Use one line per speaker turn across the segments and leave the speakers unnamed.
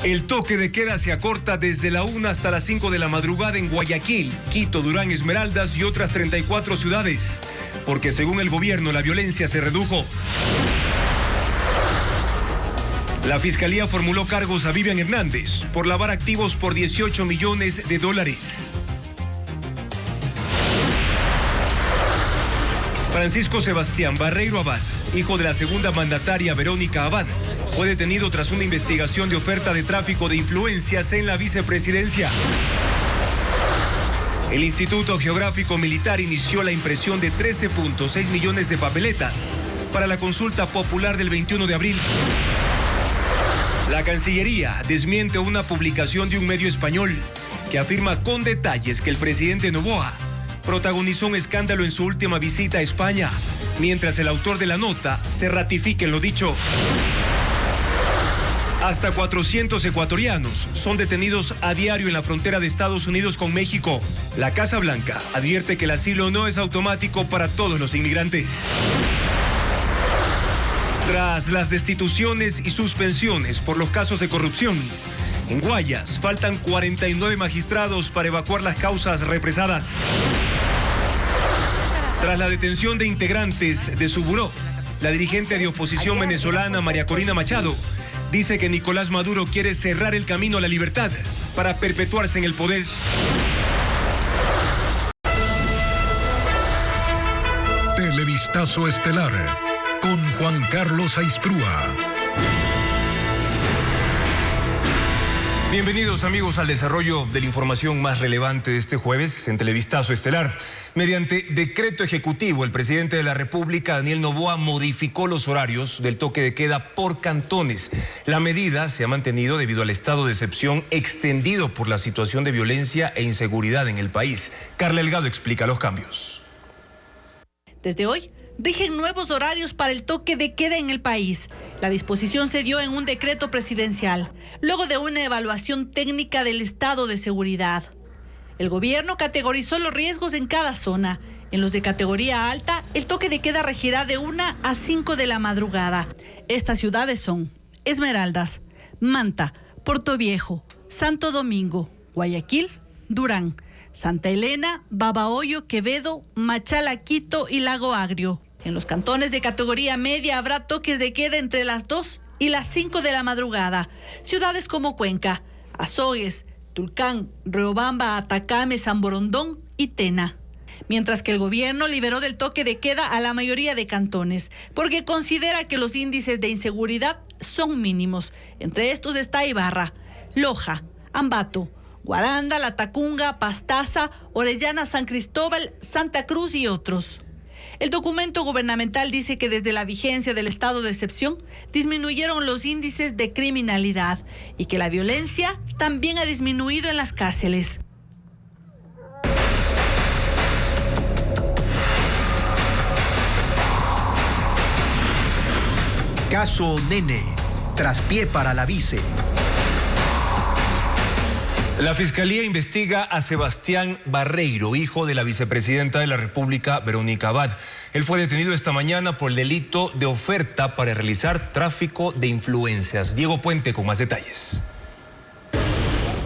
El toque de queda se acorta desde la 1 hasta las 5 de la madrugada en Guayaquil, Quito, Durán, Esmeraldas y otras 34 ciudades, porque según el gobierno la violencia se redujo. La Fiscalía formuló cargos a Vivian Hernández por lavar activos por $18 millones. Francisco Sebastián Barreiro Abad, hijo de la segunda mandataria Verónica Abad, fue detenido tras una investigación de oferta de tráfico de influencias en la vicepresidencia. El Instituto Geográfico Militar inició la impresión de 13.6 millones de papeletas para la consulta popular del 21 de abril. La Cancillería desmiente una publicación de un medio español que afirma con detalles que el presidente Noboa protagonizó un escándalo en su última visita a España, mientras el autor de la nota se ratifique en lo dicho. Hasta 400 ecuatorianos son detenidos a diario en la frontera de Estados Unidos con México. La Casa Blanca advierte que el asilo no es automático para todos los inmigrantes. Tras las destituciones y suspensiones por los casos de corrupción, en Guayas faltan 49 magistrados para evacuar las causas represadas. Tras la detención de integrantes de su buró, la dirigente de oposición venezolana María Corina Machado dice que Nicolás Maduro quiere cerrar el camino a la libertad para perpetuarse en el poder.
Televistazo estelar con Juan Carlos Aisprúa.
Bienvenidos amigos al desarrollo de la información más relevante de este jueves en Televistazo Estelar. Mediante decreto ejecutivo, el presidente de la República, Daniel Noboa, modificó los horarios del toque de queda por cantones. La medida se ha mantenido debido al estado de excepción extendido por la situación de violencia e inseguridad en el país. Carla Delgado explica los cambios.
Desde hoy rigen nuevos horarios para el toque de queda en el país. La disposición se dio en un decreto presidencial, luego de una evaluación técnica del estado de seguridad. El gobierno categorizó los riesgos en cada zona. En los de categoría alta, el toque de queda regirá de 1 a 5 de la madrugada. Estas ciudades son Esmeraldas, Manta, Portoviejo, Santo Domingo, Guayaquil, Durán, Santa Elena, Babahoyo, Quevedo, Machala, Quito y Lago Agrio. En los cantones de categoría media habrá toques de queda entre las 2 y las 5 de la madrugada. Ciudades como Cuenca, Azogues, Tulcán, Riobamba, Atacame, San Borondón y Tena. Mientras que el gobierno liberó del toque de queda a la mayoría de cantones, porque considera que los índices de inseguridad son mínimos. Entre estos está Ibarra, Loja, Ambato, Guaranda, La Tacunga, Pastaza, Orellana, San Cristóbal, Santa Cruz y otros. El documento gubernamental dice que desde la vigencia del estado de excepción disminuyeron los índices de criminalidad y que la violencia también ha disminuido en las cárceles.
Caso Nene, traspié para la vice.
La Fiscalía investiga a Sebastián Barreiro, hijo de la vicepresidenta de la República, Verónica Abad. Él fue detenido esta mañana por el delito de oferta para realizar tráfico de influencias. Diego Puente con más detalles.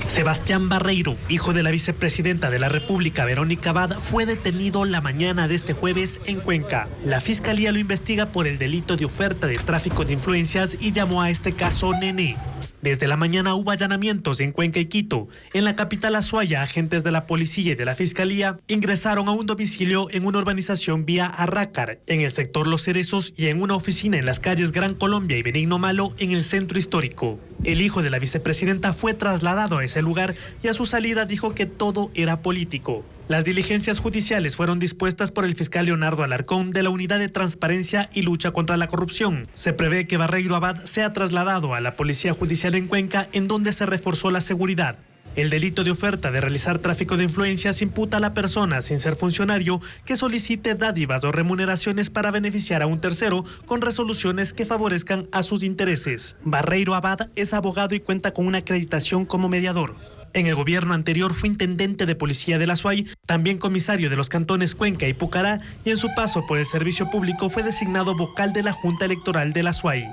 Sebastián Barreiro, hijo de la vicepresidenta de la República, Verónica Abad, fue detenido la mañana de este jueves en Cuenca. La Fiscalía lo investiga por el delito de oferta de tráfico de influencias y llamó a este caso Nene. Desde la mañana hubo allanamientos en Cuenca y Quito. En la capital Azuaya, agentes de la policía y de la Fiscalía ingresaron a un domicilio en una urbanización vía Arrácar, en el sector Los Cerezos, y en una oficina en las calles Gran Colombia y Benigno Malo, en el centro histórico. El hijo de la vicepresidenta fue trasladado a ese lugar y a su salida dijo que todo era político. Las diligencias judiciales fueron dispuestas por el fiscal Leonardo Alarcón de la Unidad de Transparencia y Lucha contra la Corrupción. Se prevé que Barreiro Abad sea trasladado a la Policía Judicial en Cuenca, en donde se reforzó la seguridad. El delito de oferta de realizar tráfico de influencias imputa a la persona, sin ser funcionario, que solicite dádivas o remuneraciones para beneficiar a un tercero con resoluciones que favorezcan a sus intereses. Barreiro Abad es abogado y cuenta con una acreditación como mediador. En el gobierno anterior fue intendente de policía de la Azuay, también comisario de los cantones Cuenca y Pucará, y en su paso por el servicio público fue designado vocal de la Junta Electoral de la Azuay.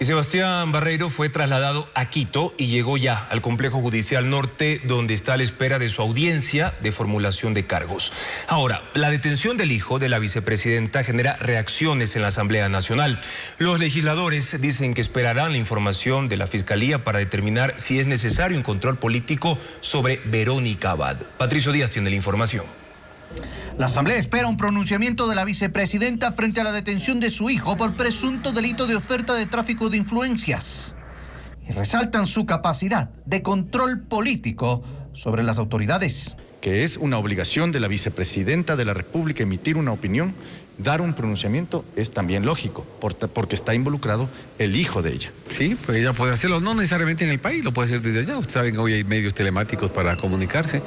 Y Sebastián Barreiro fue trasladado a Quito y llegó ya al Complejo Judicial Norte, donde está a la espera de su audiencia de formulación de cargos. Ahora, la detención del hijo de la vicepresidenta genera reacciones en la Asamblea Nacional. Los legisladores dicen que esperarán la información de la Fiscalía para determinar si es necesario un control político sobre Verónica Abad. Patricio Díaz tiene la información.
La Asamblea espera un pronunciamiento de la vicepresidenta frente a la detención de su hijo por presunto delito de oferta de tráfico de influencias. Y resaltan su capacidad de control político sobre las autoridades.
Que es una obligación de la vicepresidenta de la República emitir una opinión, dar un pronunciamiento, es también lógico, porque está involucrado el hijo de ella.
Sí, pues ella puede hacerlo, no necesariamente en el país, lo puede hacer desde allá. Ustedes saben que hoy hay medios telemáticos para comunicarse.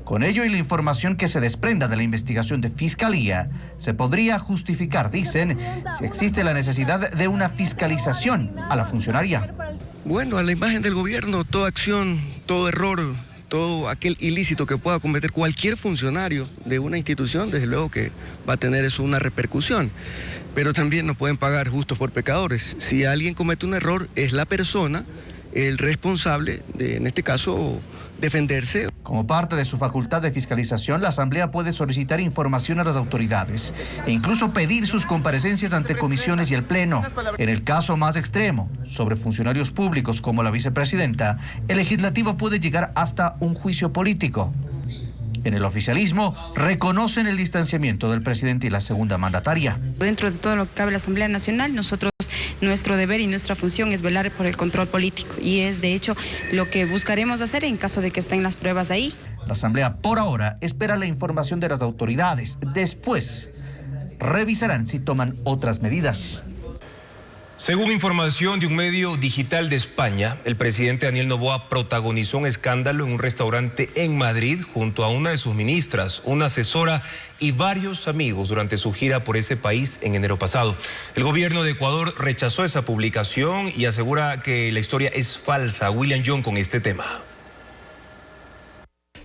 Con ello y la información que se desprenda de la investigación de Fiscalía, se podría justificar, dicen, si existe la necesidad de una fiscalización a la funcionaria.
Bueno, a la imagen del gobierno, toda acción, todo error, todo aquel ilícito que pueda cometer cualquier funcionario de una institución, desde luego que va a tener eso una repercusión. Pero también no pueden pagar justos por pecadores. Si alguien comete un error, es la persona el responsable de, en este caso, defenderse.
Como parte de su facultad de fiscalización, la Asamblea puede solicitar información a las autoridades e incluso pedir sus comparecencias ante comisiones y el Pleno. En el caso más extremo, sobre funcionarios públicos como la vicepresidenta, el legislativo puede llegar hasta un juicio político. En el oficialismo reconocen el distanciamiento del presidente y la segunda mandataria.
Dentro de todo lo que cabe la Asamblea Nacional, nuestro deber y nuestra función es velar por el control político y es de hecho lo que buscaremos hacer en caso de que estén las pruebas ahí.
La Asamblea por ahora espera la información de las autoridades. Después revisarán si toman otras medidas.
Según información de un medio digital de España, el presidente Daniel Noboa protagonizó un escándalo en un restaurante en Madrid junto a una de sus ministras, una asesora y varios amigos durante su gira por ese país en enero pasado. El gobierno de Ecuador rechazó esa publicación y asegura que la historia es falsa. William John con este tema.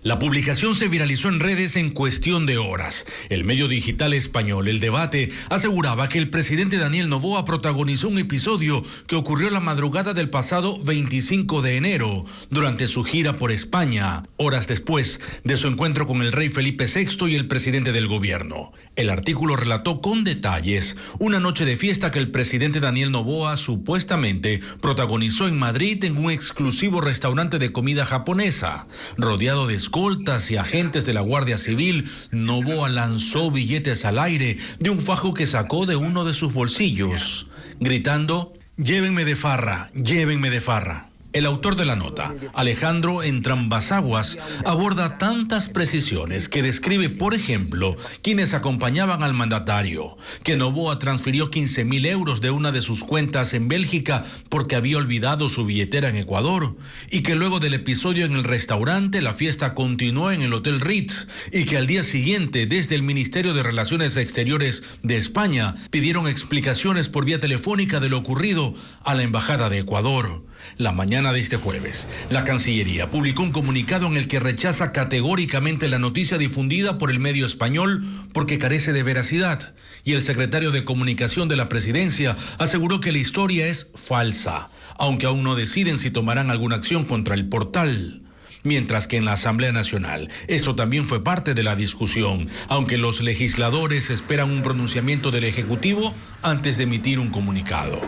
La publicación se viralizó en redes en cuestión de horas. El medio digital español El Debate aseguraba que el presidente Daniel Noboa protagonizó un episodio que ocurrió la madrugada del pasado 25 de enero durante su gira por España, horas después de su encuentro con el rey Felipe VI y el presidente del gobierno. El artículo relató con detalles una noche de fiesta que el presidente Daniel Noboa supuestamente protagonizó en Madrid en un exclusivo restaurante de comida japonesa, rodeado de escoltas y agentes de la Guardia Civil. Noboa lanzó billetes al aire de un fajo que sacó de uno de sus bolsillos, gritando: "Llévenme de farra, llévenme de farra". El autor de la nota, Alejandro Entrambasaguas, aborda tantas precisiones que describe, por ejemplo, quienes acompañaban al mandatario, que Noboa transfirió 15.000 euros de una de sus cuentas en Bélgica porque había olvidado su billetera en Ecuador, y que luego del episodio en el restaurante la fiesta continuó en el Hotel Ritz, y que al día siguiente desde el Ministerio de Relaciones Exteriores de España pidieron explicaciones por vía telefónica de lo ocurrido a la Embajada de Ecuador. La mañana de este jueves, la Cancillería publicó un comunicado en el que rechaza categóricamente la noticia difundida por el medio español porque carece de veracidad, y el secretario de Comunicación de la Presidencia aseguró que la historia es falsa, aunque aún no deciden si tomarán alguna acción contra el portal. Mientras que en la Asamblea Nacional esto también fue parte de la discusión, aunque los legisladores esperan un pronunciamiento del Ejecutivo antes de emitir un comunicado.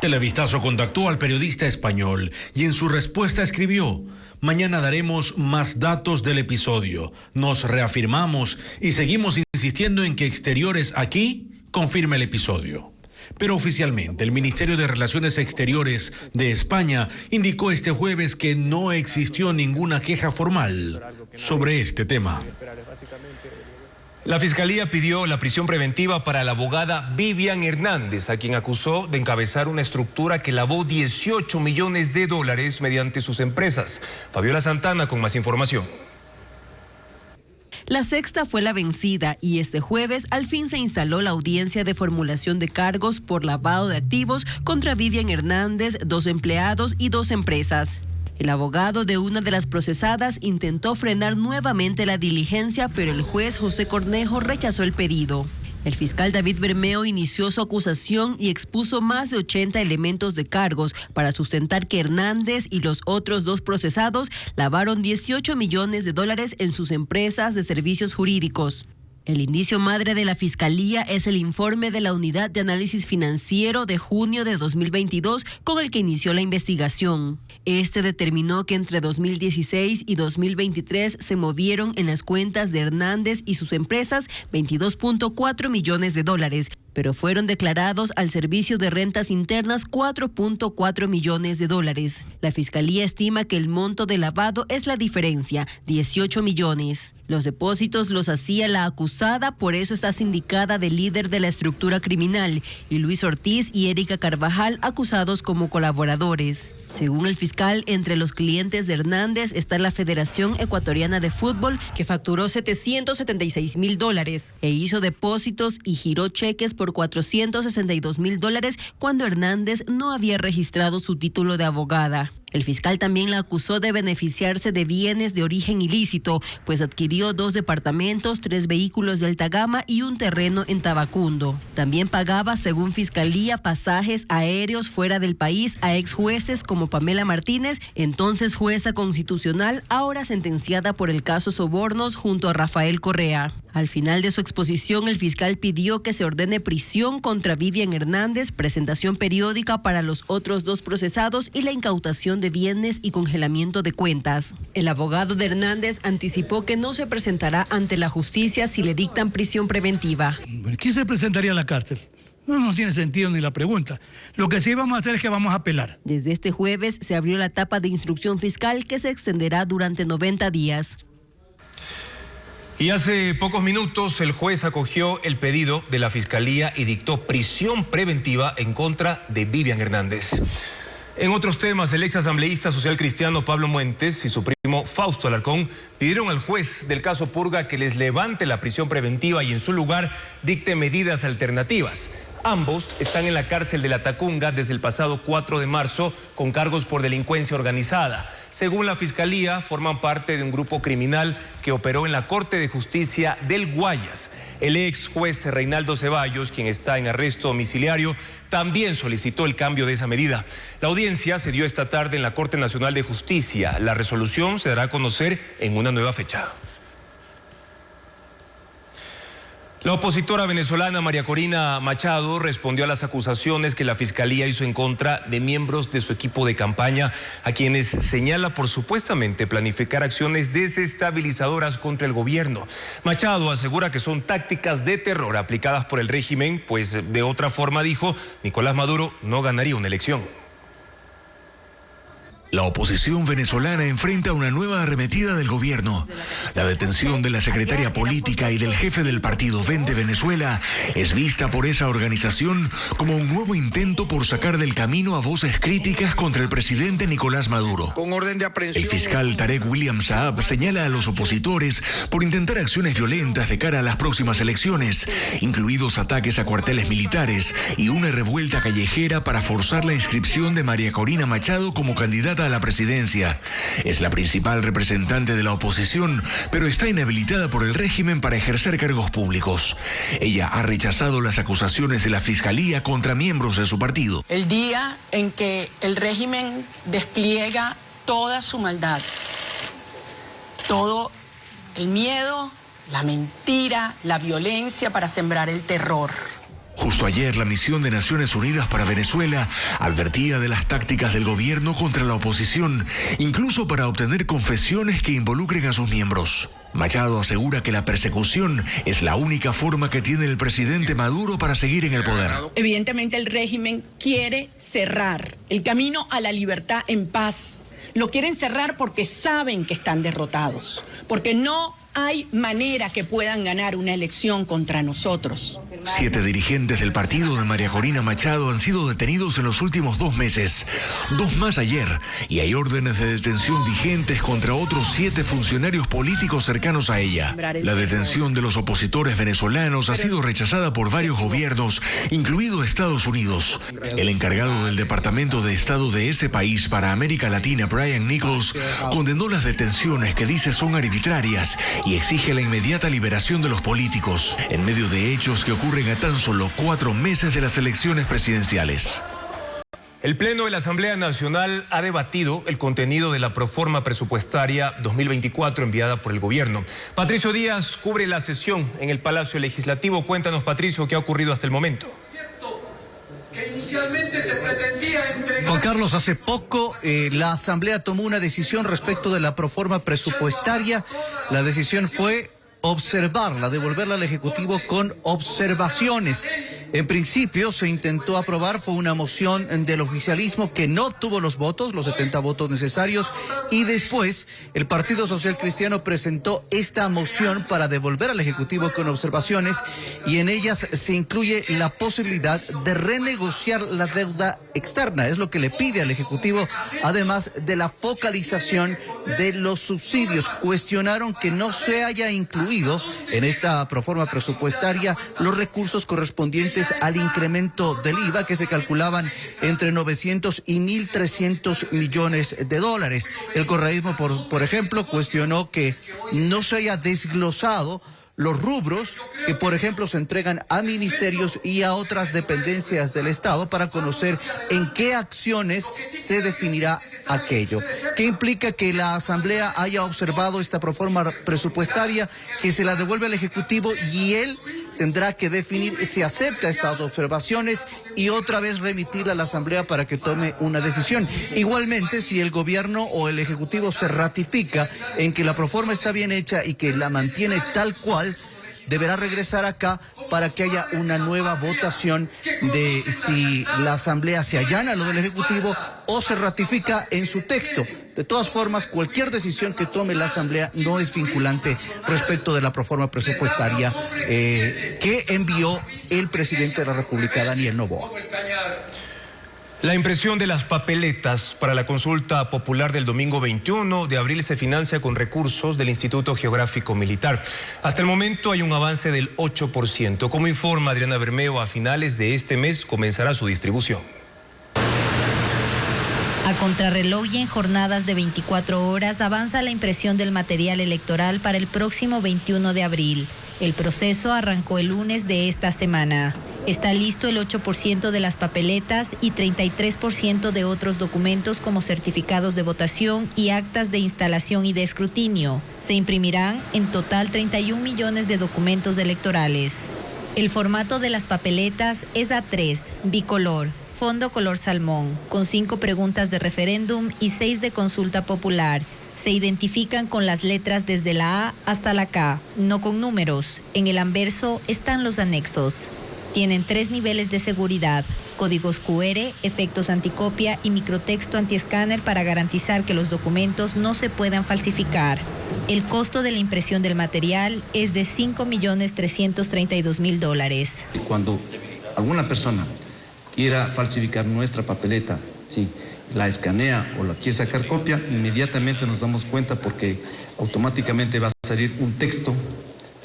Televistazo contactó al periodista español y en su respuesta escribió: "Mañana daremos más datos del episodio. Nos reafirmamos y seguimos insistiendo en que Exteriores aquí confirme el episodio". Pero oficialmente el Ministerio de Relaciones Exteriores de España indicó este jueves que no existió ninguna queja formal sobre este tema.
La Fiscalía pidió la prisión preventiva para la abogada Vivian Hernández, a quien acusó de encabezar una estructura que lavó $18 millones mediante sus empresas. Fabiola Santana con más información.
La sexta fue la vencida y este jueves al fin se instaló la audiencia de formulación de cargos por lavado de activos contra Vivian Hernández, 2 empleados y 2 empresas. El abogado de una de las procesadas intentó frenar nuevamente la diligencia, pero el juez José Cornejo rechazó el pedido. El fiscal David Bermeo inició su acusación y expuso más de 80 elementos de cargos para sustentar que Hernández y los otros 2 procesados lavaron $18 millones en sus empresas de servicios jurídicos. El indicio madre de la Fiscalía es el informe de la Unidad de Análisis Financiero de junio de 2022 con el que inició la investigación. Este determinó que entre 2016 y 2023 se movieron en las cuentas de Hernández y sus empresas $22.4 millones, pero fueron declarados al Servicio de Rentas Internas $4.4 millones. La Fiscalía estima que el monto de lavado es la diferencia, 18 millones. Los depósitos los hacía la acusada, por eso está sindicada de líder de la estructura criminal, y Luis Ortiz y Erika Carvajal acusados como colaboradores. Según el fiscal, entre los clientes de Hernández está la Federación Ecuatoriana de Fútbol, que facturó $766,000 e hizo depósitos y giró cheques por $462,000 cuando Hernández no había registrado su título de abogada. El fiscal también la acusó de beneficiarse de bienes de origen ilícito, pues adquirió 2 departamentos, 3 vehículos de alta gama y un terreno en Tabacundo. También pagaba, según Fiscalía, pasajes aéreos fuera del país a ex jueces como Pamela Martínez, entonces jueza constitucional, ahora sentenciada por el caso Sobornos junto a Rafael Correa. Al final de su exposición, el fiscal pidió que se ordene prisión contra Vivian Hernández, presentación periódica para los otros 2 procesados y la incautación de bienes y congelamiento de cuentas. El abogado de Hernández anticipó que no se presentará ante la justicia si le dictan prisión preventiva.
¿Quién se presentaría a la cárcel? No tiene sentido ni la pregunta. Lo que sí vamos a hacer es que vamos a apelar.
Desde este jueves se abrió la etapa de instrucción fiscal que se extenderá durante 90 días.
Y hace pocos minutos el juez acogió el pedido de la Fiscalía y dictó prisión preventiva en contra de Vivian Hernández. En otros temas, el ex asambleísta social cristiano Pablo Muentes y su primo Fausto Alarcón pidieron al juez del caso Purga que les levante la prisión preventiva y en su lugar dicte medidas alternativas. Ambos están en la cárcel de La Tacunga desde el pasado 4 de marzo con cargos por delincuencia organizada. Según la Fiscalía, forman parte de un grupo criminal que operó en la Corte de Justicia del Guayas. El ex juez Reinaldo Ceballos, quien está en arresto domiciliario, también solicitó el cambio de esa medida. La audiencia se dio esta tarde en la Corte Nacional de Justicia. La resolución se dará a conocer en una nueva fecha. La opositora venezolana María Corina Machado respondió a las acusaciones que la Fiscalía hizo en contra de miembros de su equipo de campaña, a quienes señala por supuestamente planificar acciones desestabilizadoras contra el gobierno. Machado asegura que son tácticas de terror aplicadas por el régimen, pues de otra forma, dijo, Nicolás Maduro no ganaría una elección.
La oposición venezolana enfrenta una nueva arremetida del gobierno. La detención de la secretaria política y del jefe del partido Vente Venezuela es vista por esa organización como un nuevo intento por sacar del camino a voces críticas contra el presidente Nicolás Maduro.
Con orden de aprehensión.
El fiscal Tarek William Saab señala a los opositores por intentar acciones violentas de cara a las próximas elecciones, incluidos ataques a cuarteles militares y una revuelta callejera para forzar la inscripción de María Corina Machado como candidata a la presidencia. Es la principal representante de la oposición, pero está inhabilitada por el régimen para ejercer cargos públicos. Ella ha rechazado las acusaciones de la Fiscalía contra miembros de su partido.
El día en que el régimen despliega toda su maldad, todo el miedo, la mentira, la violencia para sembrar el terror.
Justo ayer, la misión de Naciones Unidas para Venezuela advertía de las tácticas del gobierno contra la oposición, incluso para obtener confesiones que involucren a sus miembros. Machado asegura que la persecución es la única forma que tiene el presidente Maduro para seguir en el poder.
Evidentemente, el régimen quiere cerrar el camino a la libertad en paz. Lo quieren cerrar porque saben que están derrotados, porque no hay manera que puedan ganar una elección contra nosotros.
7 dirigentes del partido de María Corina Machado han sido detenidos en los últimos 2 meses, 2 más ayer, y hay órdenes de detención vigentes contra otros 7 funcionarios políticos cercanos a ella. La detención de los opositores venezolanos ha sido rechazada por varios gobiernos, incluido Estados Unidos. El encargado del Departamento de Estado de ese país para América Latina, Brian Nichols, condenó las detenciones que dice son arbitrarias y exige la inmediata liberación de los políticos, en medio de hechos que ocurren a tan solo 4 meses de las elecciones presidenciales.
El Pleno de la Asamblea Nacional ha debatido el contenido de la proforma presupuestaria 2024 enviada por el gobierno. Patricio Díaz cubre la sesión en el Palacio Legislativo. Cuéntanos, Patricio, ¿qué ha ocurrido hasta el momento?
Juan Carlos, hace poco la Asamblea tomó una decisión respecto de la proforma presupuestaria. La decisión fue observarla, devolverla al Ejecutivo con observaciones. En principio se intentó aprobar, fue una moción del oficialismo que no obtuvo los 70 votos necesarios, y después el Partido Social Cristiano presentó esta moción para devolver al Ejecutivo con observaciones, y en ellas se incluye la posibilidad de renegociar la deuda externa. Es lo que le pide al Ejecutivo, además de la focalización de los subsidios. Cuestionaron que no se haya incluido en esta proforma presupuestaria los recursos correspondientes al incremento del IVA, que se calculaban entre 900 y 1.300 millones de dólares. El correísmo, por ejemplo, cuestionó que no se haya desglosado los rubros que, por ejemplo, se entregan a ministerios y a otras dependencias del Estado para conocer en qué acciones se definirá aquello. ¿Qué implica que la Asamblea haya observado esta proforma presupuestaria, que se la devuelve al Ejecutivo y él tendrá que definir si acepta estas observaciones y otra vez remitirla a la Asamblea para que tome una decisión? Igualmente, si el gobierno o el Ejecutivo se ratifica en que la proforma está bien hecha y que la mantiene tal cual, deberá regresar acá para que haya una nueva votación de si la Asamblea se allana a lo del Ejecutivo o se ratifica en su texto. De todas formas, cualquier decisión que tome la Asamblea no es vinculante respecto de la proforma presupuestaria que envió el presidente de la República, Daniel Noboa.
La impresión de las papeletas para la consulta popular del domingo 21 de abril se financia con recursos del Instituto Geográfico Militar. Hasta el momento hay un avance del 8%. Como informa Adriana Bermeo, a finales de este mes comenzará su distribución.
A contrarreloj y en jornadas de 24 horas avanza la impresión del material electoral para el próximo 21 de abril. El proceso arrancó el lunes de esta semana. Está listo el 8% de las papeletas y 33% de otros documentos como certificados de votación y actas de instalación y de escrutinio. Se imprimirán en total 31 millones de documentos electorales. El formato de las papeletas es A3, bicolor, fondo color salmón, con 5 preguntas de referéndum y 6 de consulta popular. Se identifican con las letras desde la A hasta la K, no con números. En el anverso están los anexos. Tienen 3 niveles de seguridad, códigos QR, efectos anticopia y microtexto antiescáner para garantizar que los documentos no se puedan falsificar. El costo de la impresión del material es de $5.332.000.
Cuando alguna persona quiera falsificar nuestra papeleta, sí, la escanea o la quiere sacar copia, inmediatamente nos damos cuenta porque automáticamente va a salir un texto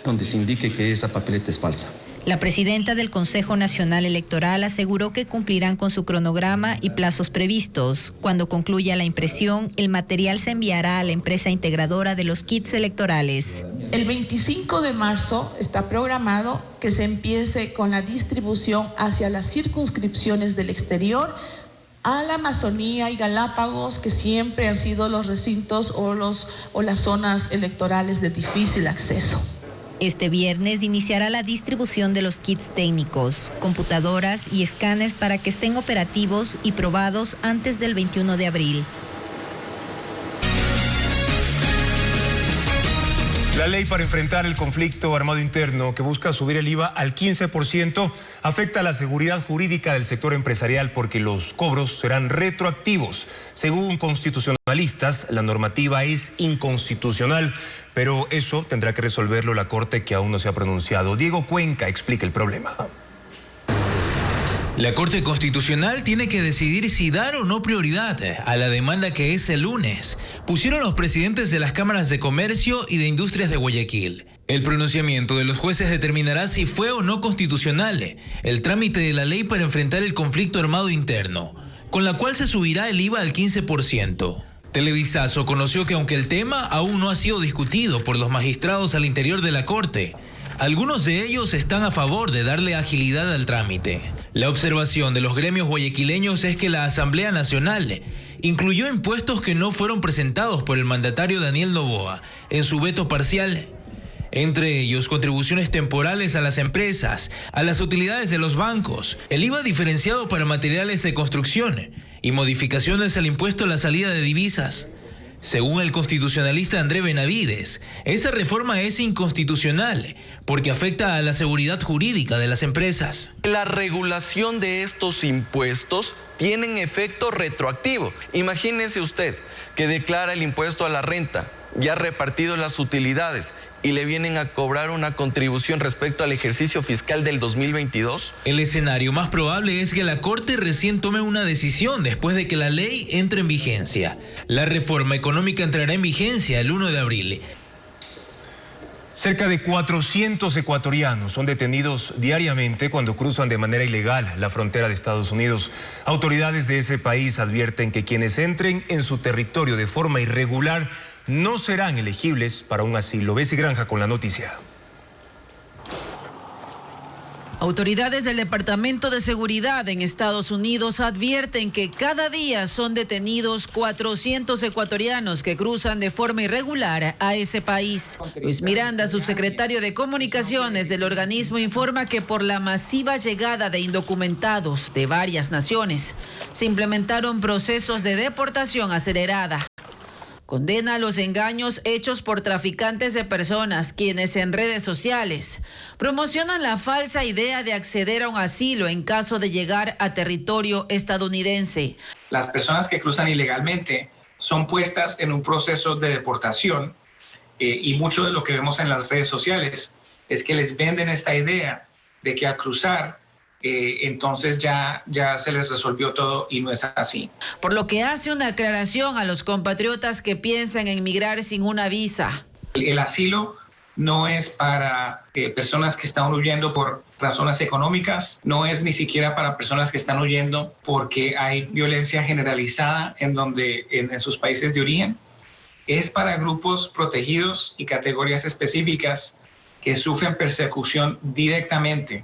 donde se indique que esa papeleta es falsa.
La presidenta del Consejo Nacional Electoral aseguró que cumplirán con su cronograma y plazos previstos. Cuando concluya la impresión, el material se enviará a la empresa integradora de los kits electorales.
El 25 de marzo está programado que se empiece con la distribución hacia las circunscripciones del exterior, a la Amazonía y Galápagos, que siempre han sido los recintos o las zonas electorales de difícil acceso.
Este viernes iniciará la distribución de los kits técnicos, computadoras y escáneres para que estén operativos y probados antes del 21 de abril.
La ley para enfrentar el conflicto armado interno, que busca subir el IVA al 15%, afecta a la seguridad jurídica del sector empresarial porque los cobros serán retroactivos. Según constitucionalistas, la normativa es inconstitucional, pero eso tendrá que resolverlo la Corte, que aún no se ha pronunciado. Diego Cuenca explica el problema.
La Corte Constitucional tiene que decidir si dar o no prioridad a la demanda que es el lunes. Pusieron los presidentes de las cámaras de comercio y de industrias de Guayaquil. El pronunciamiento de los jueces determinará si fue o no constitucional el trámite de la ley para enfrentar el conflicto armado interno, con la cual se subirá el IVA al 15%. Televisazo conoció que aunque el tema aún no ha sido discutido por los magistrados al interior de la Corte, algunos de ellos están a favor de darle agilidad al trámite. La observación de los gremios guayaquileños es que la Asamblea Nacional incluyó impuestos que no fueron presentados por el mandatario Daniel Noboa en su veto parcial. Entre ellos, contribuciones temporales a las empresas, a las utilidades de los bancos, el IVA diferenciado para materiales de construcción y modificaciones al impuesto a la salida de divisas. Según el constitucionalista André Benavides, esa reforma es inconstitucional porque afecta a la seguridad jurídica de las empresas.
La regulación de estos impuestos tiene efecto retroactivo. Imagínese usted que declara el impuesto a la renta, ya ha repartido las utilidades y le vienen a cobrar una contribución respecto al ejercicio fiscal del 2022.
El escenario más probable es que la Corte recién tome una decisión después de que la ley entre en vigencia. La reforma económica entrará en vigencia el 1 de abril.
Cerca de 400 ecuatorianos son detenidos diariamente cuando cruzan de manera ilegal la frontera de Estados Unidos. Autoridades de ese país advierten que quienes entren en su territorio de forma irregular no serán elegibles para un asilo. Bessie Granja con la noticia.
Autoridades del Departamento de Seguridad en Estados Unidos advierten que cada día son detenidos 400 ecuatorianos que cruzan de forma irregular a ese país. Luis Miranda, subsecretario de Comunicaciones del organismo, informa que por la masiva llegada de indocumentados de varias naciones, se implementaron procesos de deportación acelerada. Condena los engaños hechos por traficantes de personas, quienes en redes sociales promocionan la falsa idea de acceder a un asilo en caso de llegar a territorio estadounidense.
Las personas que cruzan ilegalmente son puestas en un proceso de deportación y mucho de lo que vemos en las redes sociales es que les venden esta idea de que al cruzar entonces ya se les resolvió todo y no es así.
Por lo que hace una aclaración a los compatriotas que piensan en migrar sin una visa.
El asilo no es para personas que están huyendo por razones económicas, no es ni siquiera para personas que están huyendo porque hay violencia generalizada en sus países de origen. Es para grupos protegidos y categorías específicas que sufren persecución directamente.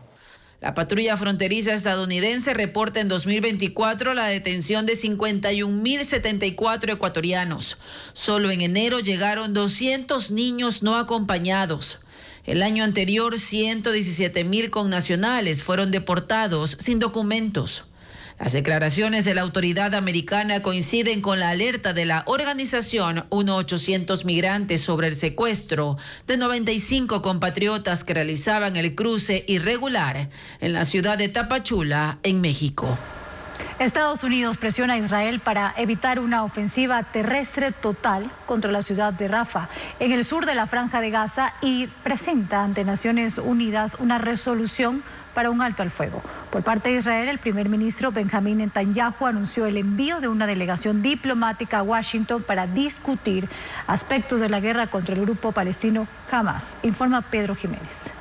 La patrulla fronteriza estadounidense reporta en 2024 la detención de 51.074 ecuatorianos. Solo en enero llegaron 200 niños no acompañados. El año anterior, 117.000 connacionales fueron deportados sin documentos. Las declaraciones de la autoridad americana coinciden con la alerta de la organización 1-800 Migrantes sobre el secuestro de 95 compatriotas que realizaban el cruce irregular en la ciudad de Tapachula, en México.
Estados Unidos presiona a Israel para evitar una ofensiva terrestre total contra la ciudad de Rafah, en el sur de la Franja de Gaza, y presenta ante Naciones Unidas una resolución para un alto al fuego. Por parte de Israel, el primer ministro Benjamín Netanyahu anunció el envío de una delegación diplomática a Washington para discutir aspectos de la guerra contra el grupo palestino Hamas, informa Pedro Jiménez.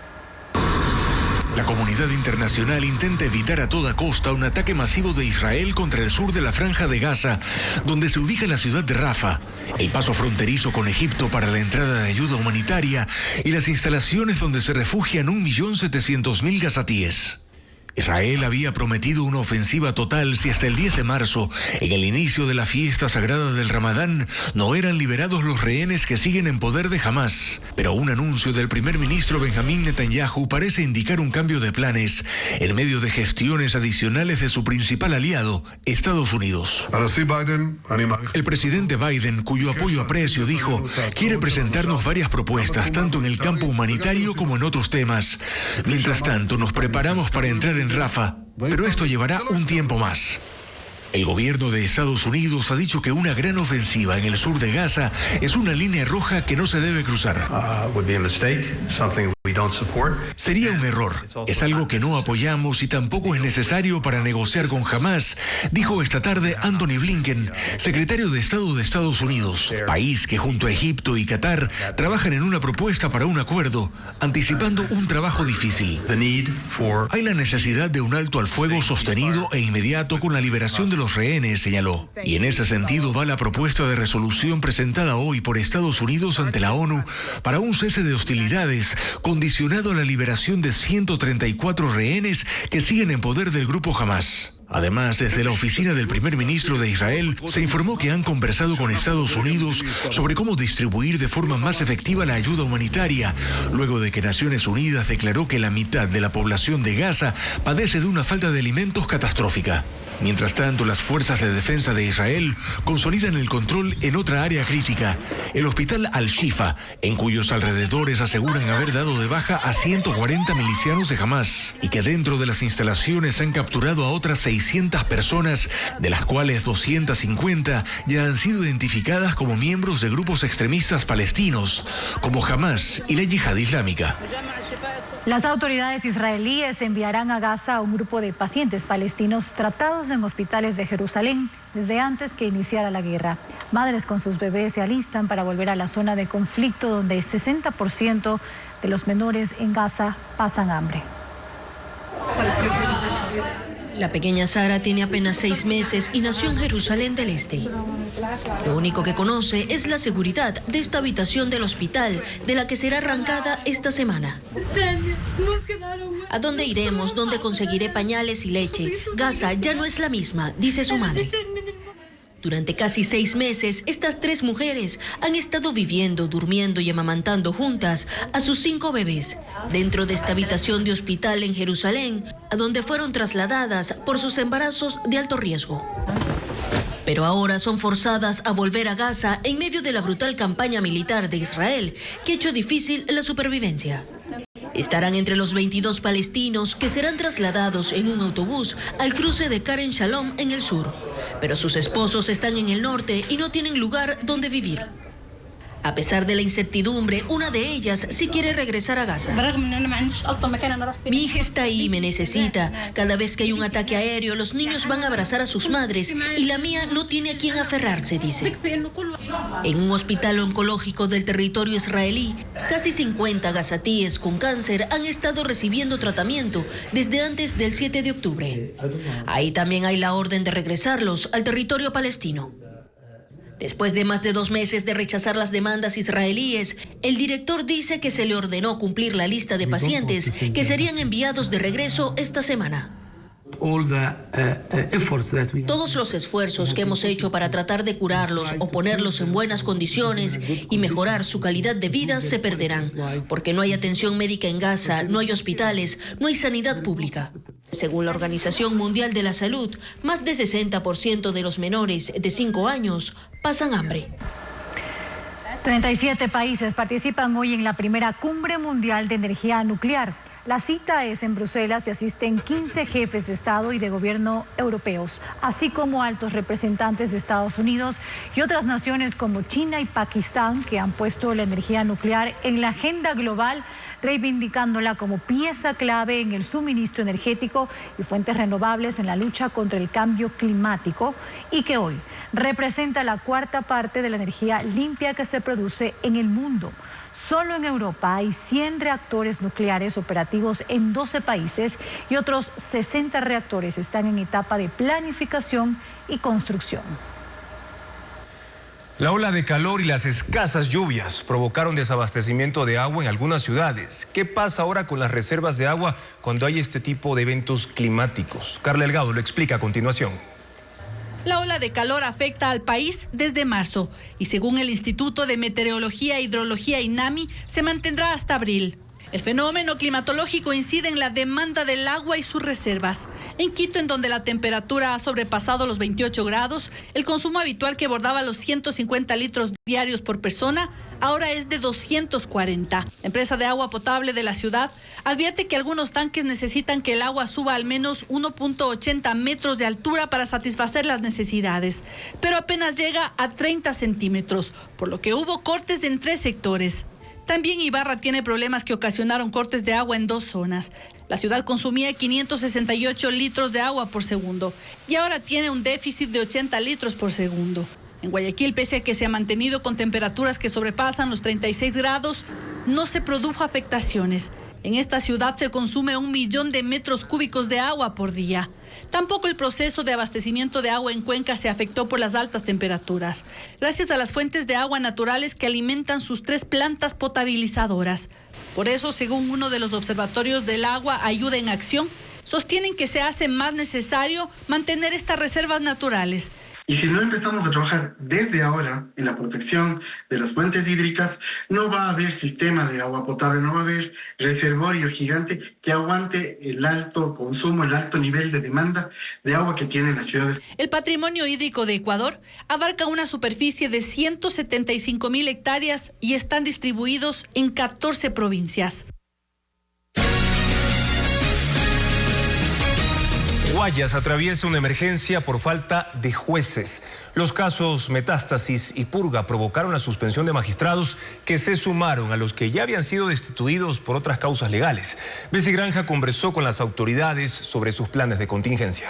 La comunidad internacional intenta evitar a toda costa un ataque masivo de Israel contra el sur de la Franja de Gaza, donde se ubica la ciudad de Rafah, el paso fronterizo con Egipto para la entrada de ayuda humanitaria y las instalaciones donde se refugian 1.700.000 gazatíes. Israel había prometido una ofensiva total si hasta el 10 de marzo, en el inicio de la fiesta sagrada del Ramadán, no eran liberados los rehenes que siguen en poder de Hamas. Pero un anuncio del primer ministro Benjamín Netanyahu parece indicar un cambio de planes en medio de gestiones adicionales de su principal aliado, Estados Unidos. El presidente Biden, cuyo apoyo aprecio, dijo, quiere presentarnos varias propuestas, tanto en el campo humanitario como en otros temas. Mientras tanto, nos preparamos para entrar en Rafah, pero esto llevará un tiempo más. El gobierno de Estados Unidos ha dicho que una gran ofensiva en el sur de Gaza es una línea roja que no se debe cruzar. Sería un error. Es algo que no apoyamos y tampoco es necesario para negociar con Hamás, dijo esta tarde Anthony Blinken, secretario de Estado de Estados Unidos, país que junto a Egipto y Qatar trabajan en una propuesta para un acuerdo, anticipando un trabajo difícil. Hay la necesidad de un alto al fuego sostenido e inmediato con la liberación de los rehenes, señaló. Y en ese sentido va la propuesta de resolución presentada hoy por Estados Unidos ante la ONU para un cese de hostilidades, condicionado a la liberación de 134 rehenes que siguen en poder del grupo Hamás. Además, desde la oficina del primer ministro de Israel, se informó que han conversado con Estados Unidos sobre cómo distribuir de forma más efectiva la ayuda humanitaria, luego de que Naciones Unidas declaró que la mitad de la población de Gaza padece de una falta de alimentos catastrófica. Mientras tanto, las fuerzas de defensa de Israel consolidan el control en otra área crítica, el hospital Al-Shifa, en cuyos alrededores aseguran haber dado de baja a 140 milicianos de Hamás, y que dentro de las instalaciones han capturado a otras 600 personas, de las cuales 250 ya han sido identificadas como miembros de grupos extremistas palestinos, como Hamás y la Yihad Islámica.
Las autoridades israelíes enviarán a Gaza a un grupo de pacientes palestinos tratados en hospitales de Jerusalén desde antes que iniciara la guerra. Madres con sus bebés se alistan para volver a la zona de conflicto donde el 60% de los menores en Gaza pasan hambre.
La pequeña Sara tiene apenas 6 meses y nació en Jerusalén del Este. Lo único que conoce es la seguridad de esta habitación del hospital, de la que será arrancada esta semana. ¿A dónde iremos? ¿Dónde conseguiré pañales y leche? Gaza ya no es la misma, dice su madre. Durante casi 6 meses, estas 3 mujeres han estado viviendo, durmiendo y amamantando juntas a sus 5 bebés dentro de esta habitación de hospital en Jerusalén, a donde fueron trasladadas por sus embarazos de alto riesgo. Pero ahora son forzadas a volver a Gaza en medio de la brutal campaña militar de Israel, que ha hecho difícil la supervivencia. Estarán entre los 22 palestinos que serán trasladados en un autobús al cruce de Karen Shalom en el sur. Pero sus esposos están en el norte y no tienen lugar donde vivir. A pesar de la incertidumbre, una de ellas sí quiere regresar a Gaza. Mi hija está ahí, me necesita. Cada vez que hay un ataque aéreo, los niños van a abrazar a sus madres y la mía no tiene a quién aferrarse, dice. En un hospital oncológico del territorio israelí, casi 50 gazatíes con cáncer han estado recibiendo tratamiento desde antes del 7 de octubre. Ahí también hay la orden de regresarlos al territorio palestino. Después de más de 2 meses de rechazar las demandas israelíes, el director dice que se le ordenó cumplir la lista de pacientes que serían enviados de regreso esta semana. Todos los esfuerzos que hemos hecho para tratar de curarlos o ponerlos en buenas condiciones y mejorar su calidad de vida se perderán, porque no hay atención médica en Gaza, no hay hospitales, no hay sanidad pública. Según la Organización Mundial de la Salud, más de 60% de los menores de 5 años pasan hambre.
37 países participan hoy en la primera Cumbre Mundial de Energía Nuclear. La cita es en Bruselas y asisten 15 jefes de Estado y de gobierno europeos, así como altos representantes de Estados Unidos y otras naciones como China y Pakistán, que han puesto la energía nuclear en la agenda global, reivindicándola como pieza clave en el suministro energético y fuentes renovables en la lucha contra el cambio climático, y que hoy representa la 4ª parte de la energía limpia que se produce en el mundo. Solo en Europa hay 100 reactores nucleares operativos en 12 países y otros 60 reactores están en etapa de planificación y construcción.
La ola de calor y las escasas lluvias provocaron desabastecimiento de agua en algunas ciudades. ¿Qué pasa ahora con las reservas de agua cuando hay este tipo de eventos climáticos? Carla Delgado lo explica a continuación.
La ola de calor afecta al país desde marzo y según el Instituto de Meteorología e Hidrología INAMI se mantendrá hasta abril. El fenómeno climatológico incide en la demanda del agua y sus reservas. En Quito, en donde la temperatura ha sobrepasado los 28 grados, el consumo habitual que bordaba los 150 litros diarios por persona ahora es de 240. La empresa de agua potable de la ciudad advierte que algunos tanques necesitan que el agua suba al menos 1.80 metros de altura para satisfacer las necesidades, pero apenas llega a 30 centímetros, por lo que hubo cortes en 3 sectores. También Ibarra tiene problemas que ocasionaron cortes de agua en 2 zonas. La ciudad consumía 568 litros de agua por segundo y ahora tiene un déficit de 80 litros por segundo. En Guayaquil, pese a que se ha mantenido con temperaturas que sobrepasan los 36 grados, no se produjo afectaciones. En esta ciudad se consume 1 millón de metros cúbicos de agua por día. Tampoco el proceso de abastecimiento de agua en Cuenca se afectó por las altas temperaturas, gracias a las fuentes de agua naturales que alimentan sus 3 plantas potabilizadoras. Por eso, según uno de los observatorios del agua Ayuda en Acción, sostienen que se hace más necesario mantener estas reservas naturales.
Y si no empezamos a trabajar desde ahora en la protección de las fuentes hídricas, no va a haber sistema de agua potable, no va a haber reservorio gigante que aguante el alto consumo, el alto nivel de demanda de agua que tienen las ciudades.
El patrimonio hídrico de Ecuador abarca una superficie de 175,000 hectáreas y están distribuidos en 14 provincias.
Guayas atraviesa una emergencia por falta de jueces. Los casos Metástasis y Purga provocaron la suspensión de magistrados que se sumaron a los que ya habían sido destituidos por otras causas legales. Bessie Granja conversó con las autoridades sobre sus planes de contingencia.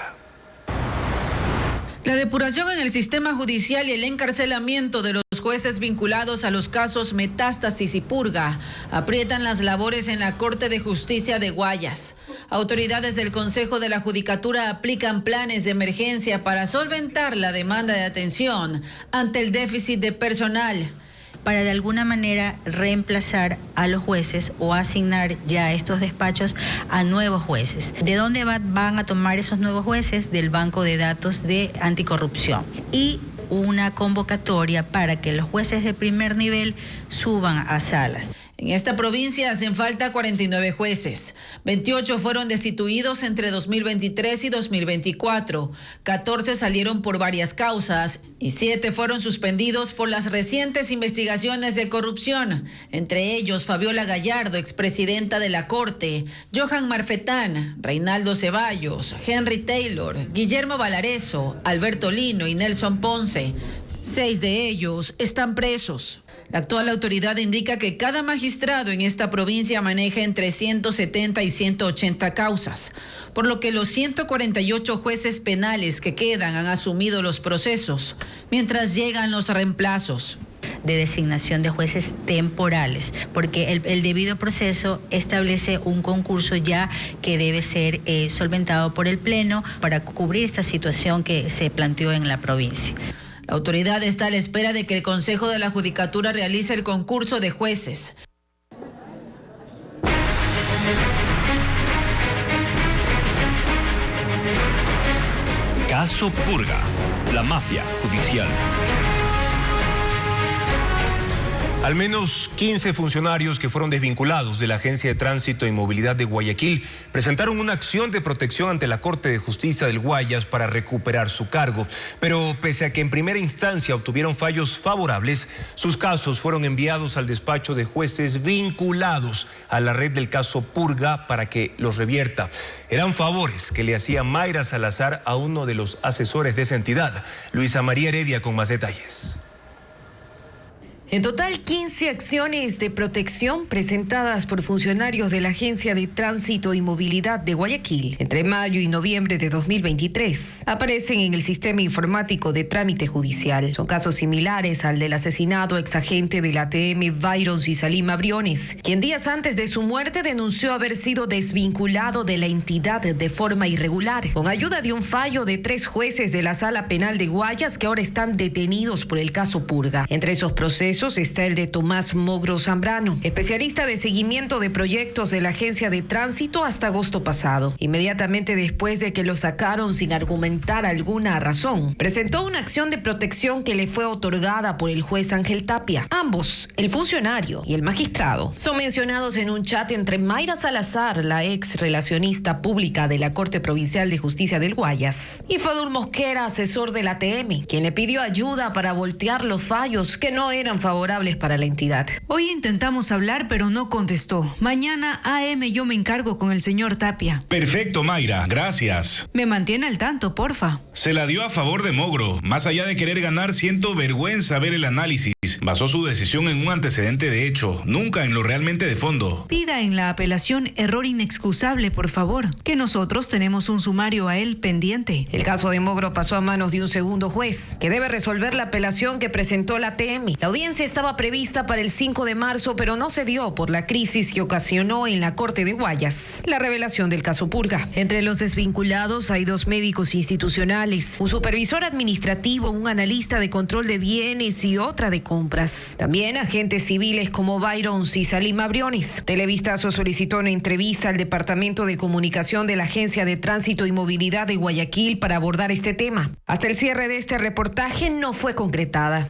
La depuración en el sistema judicial y el encarcelamiento de los jueces vinculados a los casos Metástasis y Purga aprietan las labores en la Corte de Justicia de Guayas. Autoridades del Consejo de la Judicatura aplican planes de emergencia para solventar la demanda de atención ante el déficit de personal,
para de alguna manera reemplazar a los jueces o asignar ya estos despachos a nuevos jueces. ¿De dónde van a tomar esos nuevos jueces? Del Banco de Datos de Anticorrupción. Y una convocatoria para que los jueces de primer nivel suban a salas.
En esta provincia hacen falta 49 jueces. 28 fueron destituidos entre 2023 y 2024. 14 salieron por varias causas y 7 fueron suspendidos por las recientes investigaciones de corrupción. Entre ellos, Fabiola Gallardo, expresidenta de la Corte, Johan Marfetán, Reinaldo Ceballos, Henry Taylor, Guillermo Valareso, Alberto Lino y Nelson Ponce. 6 de ellos están presos. La actual autoridad indica que cada magistrado en esta provincia maneja entre 170 y 180 causas, por lo que los 148 jueces penales que quedan han asumido los procesos, mientras llegan los reemplazos.
De designación de jueces temporales, porque el debido proceso establece un concurso ya que debe ser solventado por el Pleno para cubrir esta situación que se planteó en la provincia.
La autoridad está a la espera de que el Consejo de la Judicatura realice el concurso de jueces.
Caso Purga, la mafia judicial.
Al menos 15 funcionarios que fueron desvinculados de la Agencia de Tránsito y Movilidad de Guayaquil presentaron una acción de protección ante la Corte de Justicia del Guayas para recuperar su cargo. Pero pese a que en primera instancia obtuvieron fallos favorables, sus casos fueron enviados al despacho de jueces vinculados a la red del caso Purga para que los revierta. Eran favores que le hacía Mayra Salazar a uno de los asesores de esa entidad. Luisa María Heredia con más detalles.
En total, 15 acciones de protección presentadas por funcionarios de la Agencia de Tránsito y Movilidad de Guayaquil entre mayo y noviembre de 2023 aparecen en el sistema informático de trámite judicial. Son casos similares al del asesinado exagente del ATM Byron Cisalima Briones, quien días antes de su muerte denunció haber sido desvinculado de la entidad de forma irregular, con ayuda de un fallo de 3 jueces de la Sala Penal de Guayas que ahora están detenidos por el caso Purga. Entre esos procesos está el de Tomás Mogro Zambrano, especialista de seguimiento de proyectos de la Agencia de Tránsito hasta agosto pasado. Inmediatamente después de que lo sacaron sin argumentar alguna razón, presentó una acción de protección que le fue otorgada por el juez Ángel Tapia. Ambos, el funcionario y el magistrado, son mencionados en un chat entre Mayra Salazar, la ex relacionista pública de la Corte Provincial de Justicia del Guayas, y Fadul Mosquera, asesor del ATM, quien le pidió ayuda para voltear los fallos que no eran favorables para la entidad.
Hoy intentamos hablar, pero no contestó. Mañana AM yo me encargo con el señor Tapia.
Perfecto, Mayra, gracias.
Me mantiene al tanto, porfa.
Se la dio a favor de Mogro. Más allá de querer ganar, siento vergüenza ver el análisis. basó su decisión en un antecedente de hecho, nunca en lo realmente de fondo.
Pida en la apelación error inexcusable, por favor, que nosotros tenemos un sumario a él pendiente.
El caso de Mogro pasó a manos de un segundo juez, que debe resolver la apelación que presentó la TM. La audiencia estaba prevista para el 5 de marzo, pero no se dio por la crisis que ocasionó en la Corte de Guayas la revelación del caso Purga. Entre los desvinculados hay 2 médicos institucionales, un supervisor administrativo, un analista de control de bienes y otra de compras. También agentes civiles como Byron y Salim Abriones. Televistazo solicitó una entrevista al Departamento de Comunicación de la Agencia de Tránsito y Movilidad de Guayaquil para abordar este tema. Hasta el cierre de este reportaje no fue concretada.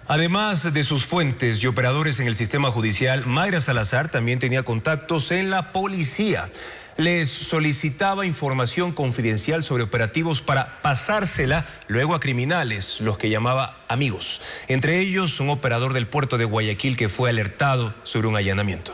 Además de sus fuentes y operadores en el sistema judicial, Mayra Salazar también tenía contactos en la policía. Les solicitaba información confidencial sobre operativos para pasársela luego a criminales, los que llamaba amigos. Entre ellos, un operador del puerto de Guayaquil que fue alertado sobre un allanamiento.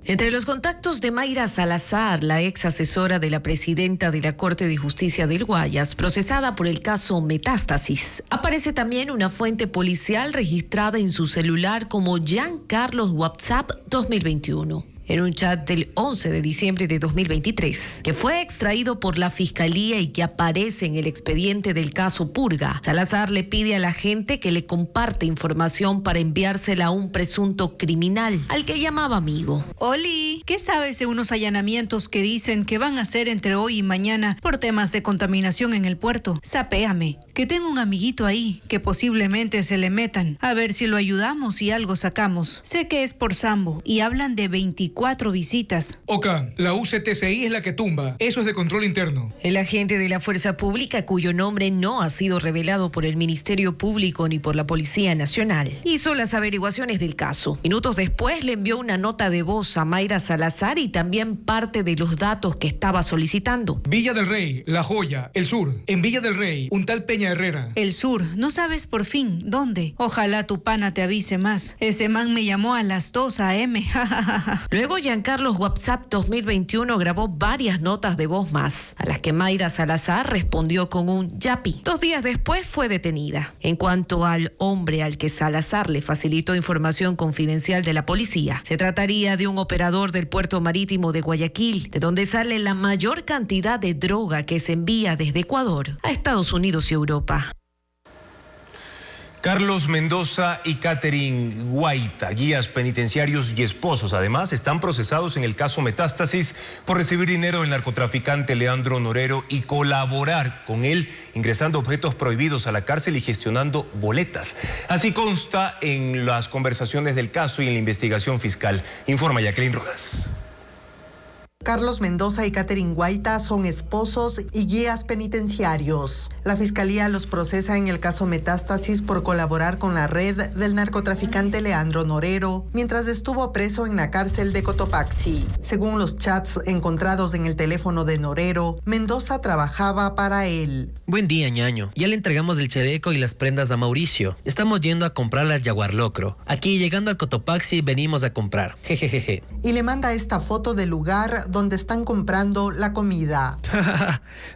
Entre los contactos de Mayra Salazar, la ex asesora de la presidenta de la Corte de Justicia del Guayas, procesada por el caso Metástasis, aparece también una fuente policial registrada en su celular como Jean Carlos WhatsApp 2021. En un chat del 11 de diciembre de 2023, que fue extraído por la Fiscalía y que aparece en el expediente del caso Purga, Salazar le pide a la gente que le comparte información para enviársela a un presunto criminal, al que llamaba amigo.
Oli, ¿qué sabes de unos allanamientos que dicen que van a hacer entre hoy y mañana por temas de contaminación en el puerto? Sapéame, que tengo un amiguito ahí que posiblemente se le metan. A ver si lo ayudamos y algo sacamos. Sé que es por Sambo y hablan de 24 visitas.
Oka, la UCTCI es la que tumba. Eso es de control interno.
El agente de la Fuerza Pública, cuyo nombre no ha sido revelado por el Ministerio Público ni por la Policía Nacional, hizo las averiguaciones del caso. Minutos después le envió una nota de voz a Mayra Salazar y también parte de los datos que estaba solicitando.
Villa del Rey, La Joya, El Sur. En Villa del Rey, un tal Peña Herrera.
El Sur, ¿no sabes por fin dónde? Ojalá tu pana te avise más. Ese man me llamó a las 2 a.m.
Luego Giancarlos WhatsApp 2021 grabó varias notas de voz más, a las que Mayra Salazar respondió con un yapi. 2 días después fue detenida. En cuanto al hombre al que Salazar le facilitó información confidencial de la policía, se trataría de un operador del puerto marítimo de Guayaquil, de donde sale la mayor cantidad de droga que se envía desde Ecuador a Estados Unidos y Europa.
Carlos Mendoza y Catherine Guaita, guías penitenciarios y esposos, además están procesados en el caso Metástasis por recibir dinero del narcotraficante Leandro Norero y colaborar con él ingresando objetos prohibidos a la cárcel y gestionando boletas. Así consta en las conversaciones del caso y en la investigación fiscal. Informa Jacqueline Rodas.
Carlos Mendoza y Catherine Guaita son esposos y guías penitenciarios. La Fiscalía los procesa en el caso Metástasis por colaborar con la red del narcotraficante Leandro Norero mientras estuvo preso en la cárcel de Cotopaxi. Según los chats encontrados en el teléfono de Norero, Mendoza trabajaba para él.
Buen día, ñaño. Ya le entregamos el chaleco y las prendas a Mauricio. Estamos yendo a comprar las Jaguar Locro. Aquí, llegando al Cotopaxi, venimos a comprar. Jejejeje.
Y le manda esta foto del lugar donde están comprando la comida.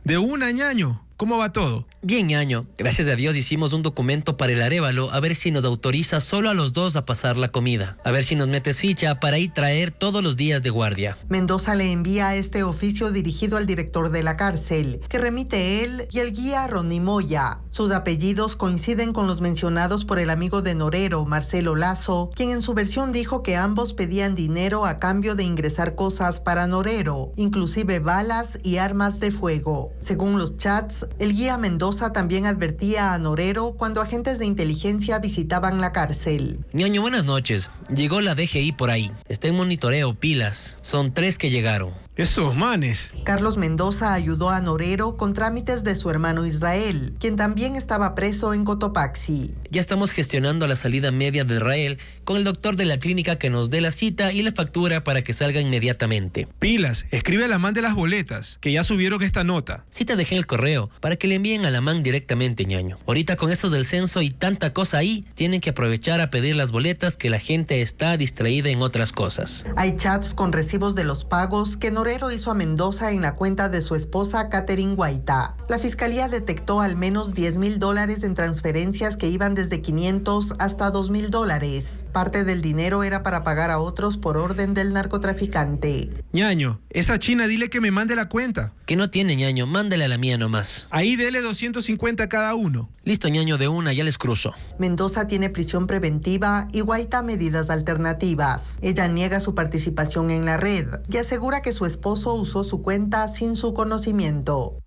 De una, ñaño. ¿Cómo va todo?
Bien, ñaño. Gracias a Dios hicimos un documento para el Arévalo a ver si nos autoriza solo a los dos a pasar la comida. A ver si nos metes ficha para ir traer todos los días de guardia.
Mendoza le envía este oficio dirigido al director de la cárcel, que remite él y el guía Ronnie Moya. Sus apellidos coinciden con los mencionados por el amigo de Norero, Marcelo Lazo, quien en su versión dijo que ambos pedían dinero a cambio de ingresar cosas para Norero, inclusive balas y armas de fuego. Según los chats, el guía Mendoza también advertía a Norero cuando agentes de inteligencia visitaban la cárcel.
Ñaño, buenas noches. Llegó la DGI por ahí. Está en monitoreo, pilas. Son 3 que llegaron.
Esos manes.
Carlos Mendoza ayudó a Norero con trámites de su hermano Israel, quien también estaba preso en Cotopaxi.
Ya estamos gestionando la salida media de Israel con el doctor de la clínica que nos dé la cita y la factura para que salga inmediatamente.
Pilas, escribe a la man de las boletas, que ya subieron esta nota.
Sí te dejé el correo, para que le envíen a la man directamente, ñaño. Ahorita con esto del censo y tanta cosa ahí, tienen que aprovechar a pedir las boletas que la gente está distraída en otras cosas.
Hay chats con recibos de los pagos que no Norero hizo a Mendoza en la cuenta de su esposa Catherine Guaita. La fiscalía detectó al menos $10,000 en transferencias que iban desde $500 hasta $2,000. Parte del dinero era para pagar a otros por orden del narcotraficante.
Ñaño, esa china dile que me mande la cuenta.
Que no tiene, Ñaño, mándale a la mía nomás.
Ahí dele 250 a cada uno.
Listo, Ñaño, de una, ya les cruzo.
Mendoza tiene prisión preventiva y Guaita medidas alternativas. Ella niega su participación en la red y asegura que su esposo usó su cuenta sin su conocimiento.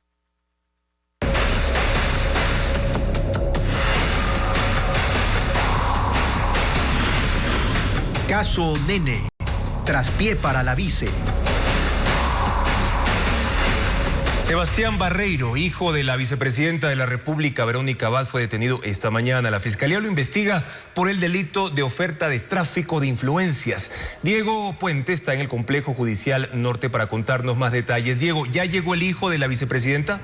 Caso Nene. Traspié para la vice.
Sebastián Barreiro, hijo de la vicepresidenta de la República, Verónica Abad, fue detenido esta mañana. La Fiscalía lo investiga por el delito de oferta de tráfico de influencias. Diego Puente está en el Complejo Judicial Norte para contarnos más detalles. Diego, ¿ya llegó el hijo de la vicepresidenta?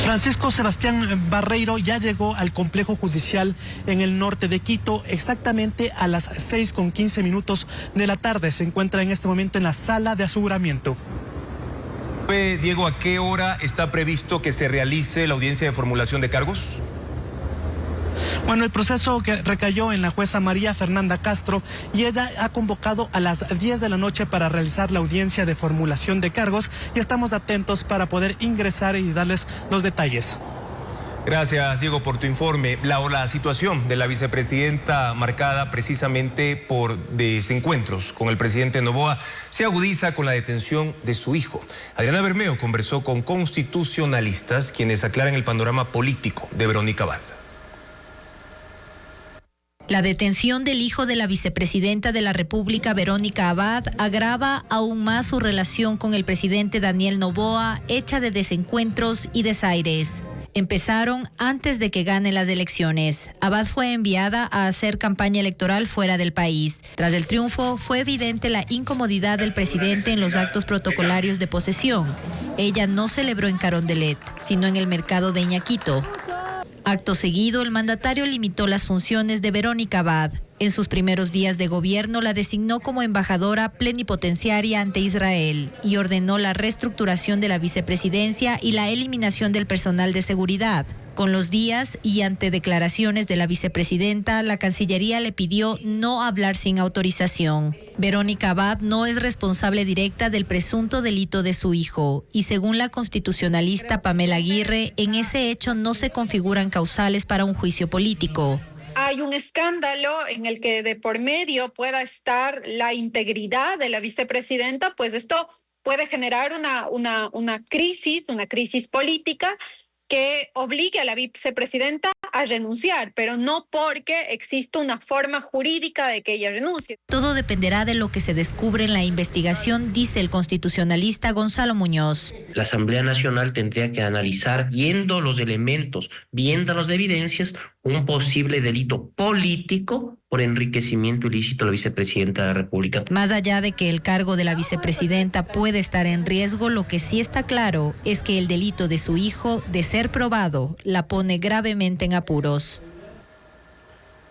Francisco Sebastián Barreiro ya llegó al complejo judicial en el norte de Quito exactamente a las 6:15 de la tarde. Se encuentra en este momento en la sala de aseguramiento.
Diego, ¿a qué hora está previsto que se realice la audiencia de formulación de cargos?
Bueno, el proceso que recayó en la jueza María Fernanda Castro y ella ha convocado a las 10 de la noche para realizar la audiencia de formulación de cargos y estamos atentos para poder ingresar y darles los detalles.
Gracias, Diego, por tu informe. La situación de la vicepresidenta, marcada precisamente por desencuentros con el presidente Noboa, se agudiza con la detención de su hijo. Adriana Bermeo conversó con constitucionalistas quienes aclaran el panorama político de Verónica Abad.
La detención del hijo de la vicepresidenta de la República, Verónica Abad, agrava aún más su relación con el presidente Daniel Noboa, hecha de desencuentros y desaires. Empezaron antes de que gane las elecciones. Abad fue enviada a hacer campaña electoral fuera del país. Tras el triunfo, fue evidente la incomodidad del presidente en los actos protocolarios de posesión. Ella no celebró en Carondelet, sino en el mercado de Iñaquito. Acto seguido, el mandatario limitó las funciones de Verónica Abad. En sus primeros días de gobierno la designó como embajadora plenipotenciaria ante Israel y ordenó la reestructuración de la vicepresidencia y la eliminación del personal de seguridad. Con los días y ante declaraciones de la vicepresidenta, la Cancillería le pidió no hablar sin autorización. Verónica Abad no es responsable directa del presunto delito de su hijo y según la constitucionalista Pamela Aguirre, en ese hecho no se configuran causales para un juicio político.
Hay un escándalo en el que de por medio pueda estar la integridad de la vicepresidenta, pues esto puede generar una crisis política que obligue a la vicepresidenta a renunciar, pero no porque exista una forma jurídica de que ella renuncie.
Todo dependerá de lo que se descubre en la investigación, dice el constitucionalista Gonzalo Muñoz.
La Asamblea Nacional tendría que analizar, viendo los elementos, viendo las evidencias, un posible delito político por enriquecimiento ilícito de la vicepresidenta de la República.
Más allá de que el cargo de la vicepresidenta puede estar en riesgo, lo que sí está claro es que el delito de su hijo, de ser probado, la pone gravemente en apuros.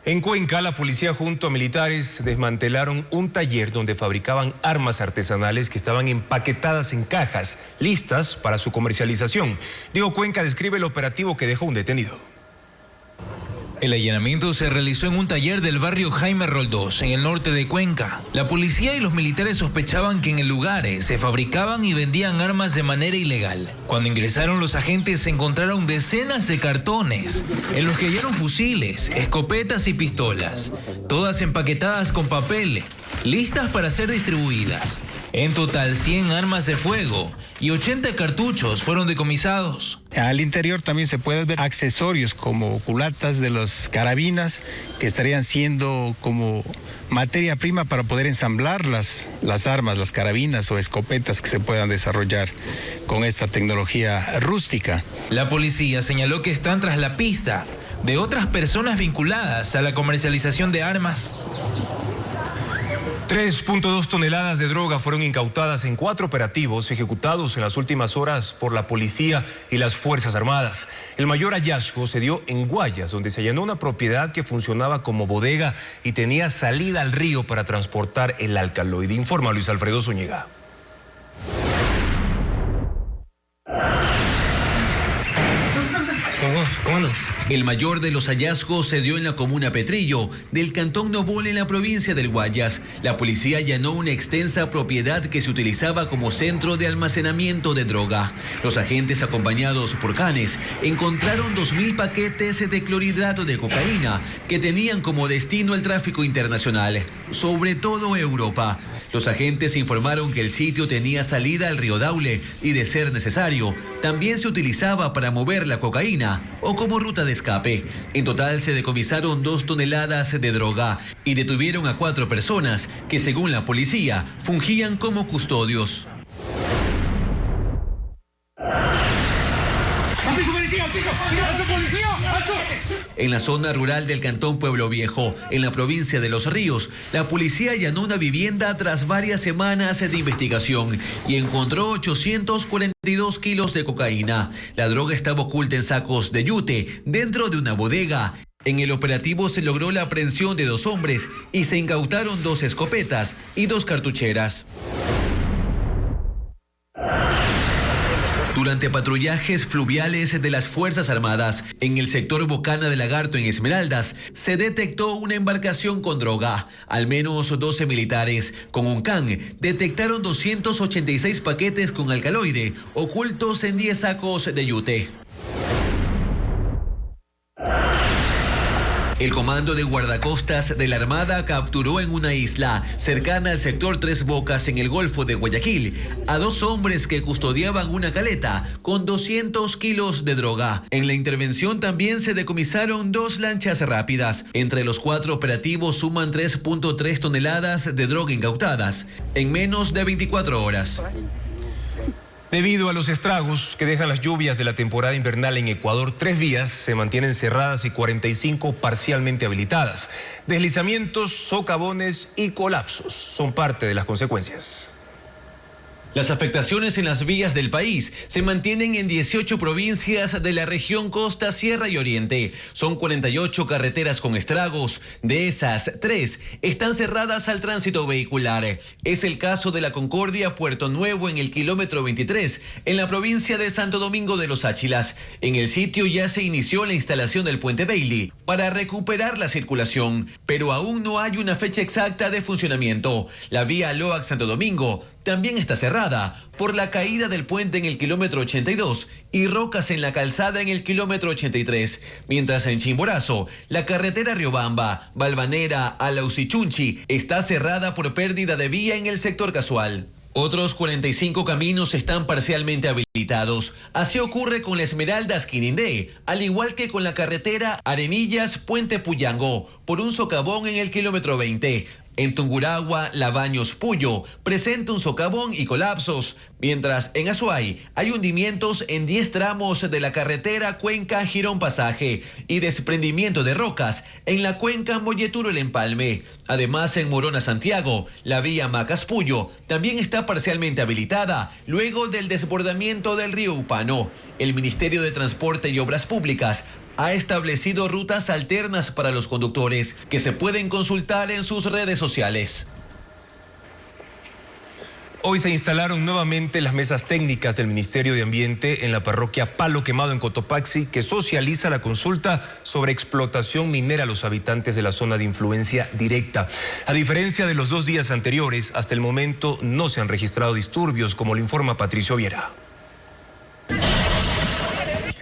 En Cuenca, la policía junto a militares desmantelaron un taller donde fabricaban armas artesanales que estaban empaquetadas en cajas, listas para su comercialización. Diego Cuenca describe el operativo que dejó un detenido.
El allanamiento se realizó en un taller del barrio Jaime Roldós, en el norte de Cuenca. La policía y los militares sospechaban que en el lugar se fabricaban y vendían armas de manera ilegal. Cuando ingresaron, los agentes se encontraron decenas de cartones, en los que hallaron fusiles, escopetas y pistolas, todas empaquetadas con papel, listas para ser distribuidas. En total, 100 armas de fuego y 80 cartuchos fueron decomisados.
Al interior también se pueden ver accesorios como culatas de las carabinas que estarían siendo como materia prima para poder ensamblar las armas, las carabinas o escopetas que se puedan desarrollar con esta tecnología rústica.
La policía señaló que están tras la pista de otras personas vinculadas a la comercialización de armas.
3.2 toneladas de droga fueron incautadas en 4 operativos ejecutados en las últimas horas por la policía y las Fuerzas Armadas. El mayor hallazgo se dio en Guayas, donde se allanó una propiedad que funcionaba como bodega y tenía salida al río para transportar el alcaloide. Informa Luis Alfredo Zúñiga.
¿Cómo? El mayor de los hallazgos se dio en la comuna Petrillo, del cantón Nobol, en la provincia del Guayas. La policía allanó una extensa propiedad que se utilizaba como centro de almacenamiento de droga. Los agentes, acompañados por canes, encontraron 2.000 paquetes de clorhidrato de cocaína que tenían como destino el tráfico internacional, sobre todo Europa. Los agentes informaron que el sitio tenía salida al río Daule y, de ser necesario, también se utilizaba para mover la cocaína o como ruta de escape. En total se decomisaron 2 toneladas de droga y detuvieron a 4 personas que, según la policía, fungían como custodios. En la zona rural del cantón Pueblo Viejo, en la provincia de Los Ríos, la policía allanó una vivienda tras varias semanas de investigación y encontró 842 kilos de cocaína. La droga estaba oculta en sacos de yute dentro de una bodega. En el operativo se logró la aprehensión de 2 hombres y se incautaron 2 escopetas y 2 cartucheras. Durante patrullajes fluviales de las Fuerzas Armadas en el sector Bocana de Lagarto, en Esmeraldas, se detectó una embarcación con droga. Al menos 12 militares con un can detectaron 286 paquetes con alcaloide ocultos en 10 sacos de yute. El comando de guardacostas de la Armada capturó en una isla cercana al sector Tres Bocas, en el Golfo de Guayaquil, a 2 hombres que custodiaban una caleta con 200 kilos de droga. En la intervención también se decomisaron 2 lanchas rápidas. Entre los 4 operativos suman 3.3 toneladas de droga incautadas en menos de 24 horas.
Debido a los estragos que dejan las lluvias de la temporada invernal en Ecuador, 3 vías se mantienen cerradas y 45 parcialmente habilitadas. Deslizamientos, socavones y colapsos son parte de las consecuencias.
Las afectaciones en las vías del país se mantienen en 18 provincias de la región Costa, Sierra y Oriente. Son 48 carreteras con estragos. De esas, 3 están cerradas al tránsito vehicular. Es el caso de la Concordia Puerto Nuevo en el kilómetro 23, en la provincia de Santo Domingo de los Áchilas. En el sitio ya se inició la instalación del puente Bailey para recuperar la circulación, pero aún no hay una fecha exacta de funcionamiento. La vía Loac Santo Domingo también está cerrada por la caída del puente en el kilómetro 82 y rocas en la calzada en el kilómetro 83, mientras en Chimborazo, la carretera Riobamba, Balvanera, Alausichunchi está cerrada por pérdida de vía en el sector Casual. Otros 45 caminos están parcialmente habilitados. Así ocurre con la Esmeraldas Quinindé, al igual que con la carretera Arenillas Puente Puyango, por un socavón en el kilómetro 20. En Tungurahua, Labaños, Puyo, presenta un socavón y colapsos, mientras en Azuay hay hundimientos en 10 tramos de la carretera Cuenca-Girón Pasaje y desprendimiento de rocas en la cuenca Molleturo-El Empalme. Además, en Morona, Santiago, la vía Macas-Puyo también está parcialmente habilitada luego del desbordamiento del río Upano. El Ministerio de Transporte y Obras Públicas ha establecido rutas alternas para los conductores que se pueden consultar en sus redes sociales.
Hoy se instalaron nuevamente las mesas técnicas del Ministerio de Ambiente en la parroquia Palo Quemado en Cotopaxi, que socializa la consulta sobre explotación minera a los habitantes de la zona de influencia directa. A diferencia de los 2 días anteriores, hasta el momento no se han registrado disturbios, como lo informa Patricio Viera.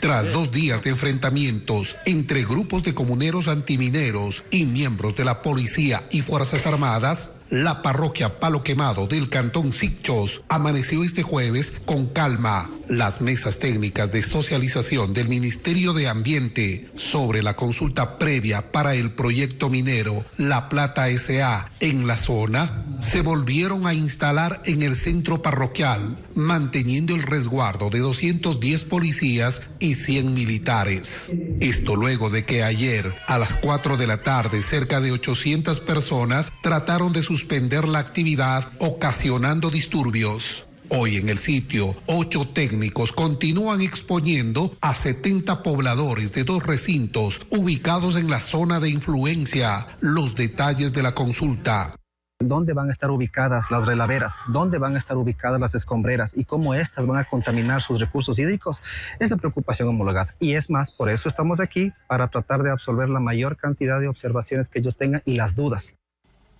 Tras 2 días de enfrentamientos entre grupos de comuneros antimineros y miembros de la policía y Fuerzas Armadas, la parroquia Palo Quemado del cantón Sichos amaneció este jueves con calma. Las mesas técnicas de socialización del Ministerio de Ambiente sobre la consulta previa para el proyecto minero La Plata S.A. en la zona se volvieron a instalar en el centro parroquial, manteniendo el resguardo de 210 policías y 100 militares. Esto luego de que ayer, a las 4 de la tarde, cerca de 800 personas trataron de suspender la actividad, ocasionando disturbios. Hoy en el sitio, 8 técnicos continúan exponiendo a 70 pobladores de 2 recintos ubicados en la zona de influencia los detalles de la consulta.
¿Dónde van a estar ubicadas las relaveras? ¿Dónde van a estar ubicadas las escombreras? ¿Y cómo estas van a contaminar sus recursos hídricos? Es la preocupación homologada. Y es más, por eso estamos aquí, para tratar de absorber la mayor cantidad de observaciones que ellos tengan y las dudas.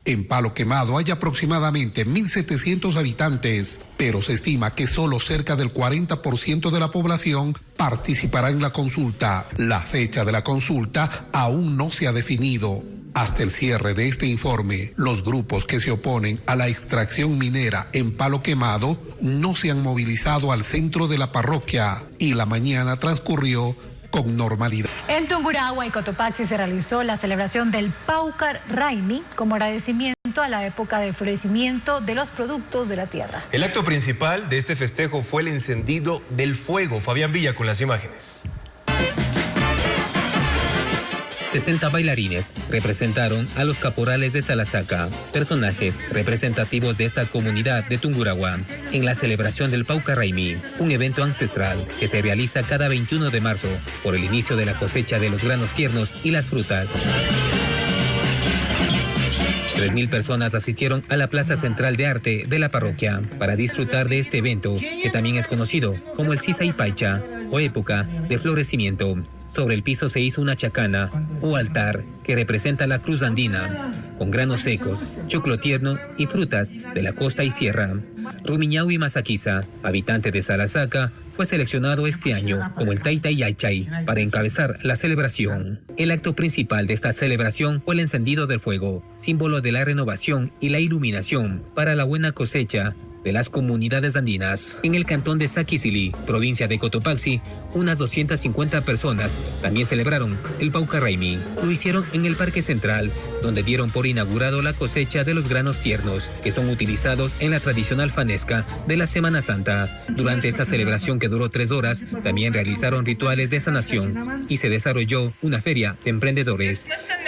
En Palo Quemado hay aproximadamente 1.700 habitantes, pero se estima que solo cerca del 40% de la población participará en la consulta. La fecha de la consulta aún no se ha definido. Hasta el cierre de este informe, los grupos que se oponen a la extracción minera en Palo Quemado no se han movilizado al centro de la parroquia y la mañana transcurrió con normalidad.
En Tungurahua y Cotopaxi se realizó la celebración del Pauca Raimi como agradecimiento a la época de florecimiento de los productos de la tierra.
El acto principal de este festejo fue el encendido del fuego. Fabián Villa con las imágenes.
60 bailarines representaron a los caporales de Salasaca, personajes representativos de esta comunidad de Tungurahua, en la celebración del Pauca Raimi, un evento ancestral que se realiza cada 21 de marzo por el inicio de la cosecha de los granos tiernos y las frutas. 3.000 personas asistieron a la Plaza Central de Arte de la parroquia para disfrutar de este evento, que también es conocido como el Sisa y Paicha, o época de florecimiento. Sobre el piso se hizo una chacana o altar que representa la cruz andina, con granos secos, choclo tierno y frutas de la costa y sierra. Rumiñahui Masaquiza, habitante de Salasaca, fue seleccionado este año como el Taita Yaychay para encabezar la celebración. El acto principal de esta celebración fue el encendido del fuego, símbolo de la renovación y la iluminación para la buena cosecha de las comunidades andinas. En el cantón de Saquicilí, provincia de Cotopaxi, unas 250 personas también celebraron el Pauca Raimi. Lo hicieron en el Parque Central, donde dieron por inaugurado la cosecha de los granos tiernos, que son utilizados en la tradicional fanesca de la Semana Santa. Durante esta celebración, que duró 3 horas, también realizaron rituales de sanación y se desarrolló una feria de emprendedores.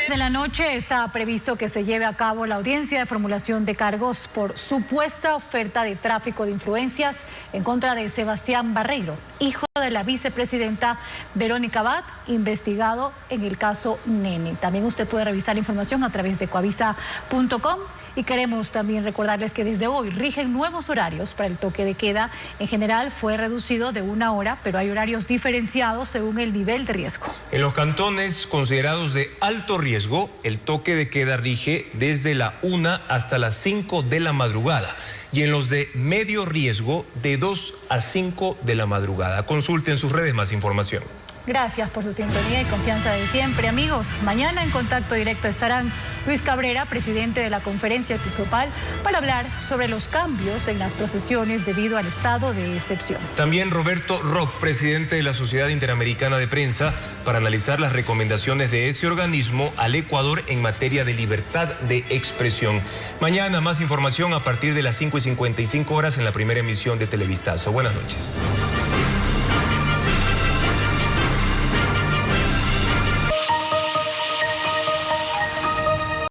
De la noche está previsto que se lleve a cabo la audiencia de formulación de cargos por supuesta oferta de tráfico de influencias en contra de Sebastián Barreiro, hijo de la vicepresidenta Verónica Abad, investigado en el caso Nene. También usted puede revisar la información a través de coavisa.com. Y queremos también recordarles que desde hoy rigen nuevos horarios para el toque de queda. En general fue reducido de 1 hora, pero hay horarios diferenciados según el nivel de riesgo.
En los cantones considerados de alto riesgo, el toque de queda rige desde la 1 hasta las 5 de la madrugada. Y en los de medio riesgo, de 2 a 5 de la madrugada. Consulten sus redes más información.
Gracias por su sintonía y confianza de siempre, amigos. Mañana en contacto directo estarán Luis Cabrera, presidente de la Conferencia Episcopal, para hablar sobre los cambios en las procesiones debido al estado de excepción.
También Roberto Rock, presidente de la Sociedad Interamericana de Prensa, para analizar las recomendaciones de ese organismo al Ecuador en materia de libertad de expresión. Mañana más información a partir de las 5:55 en la primera emisión de Televistazo. Buenas noches.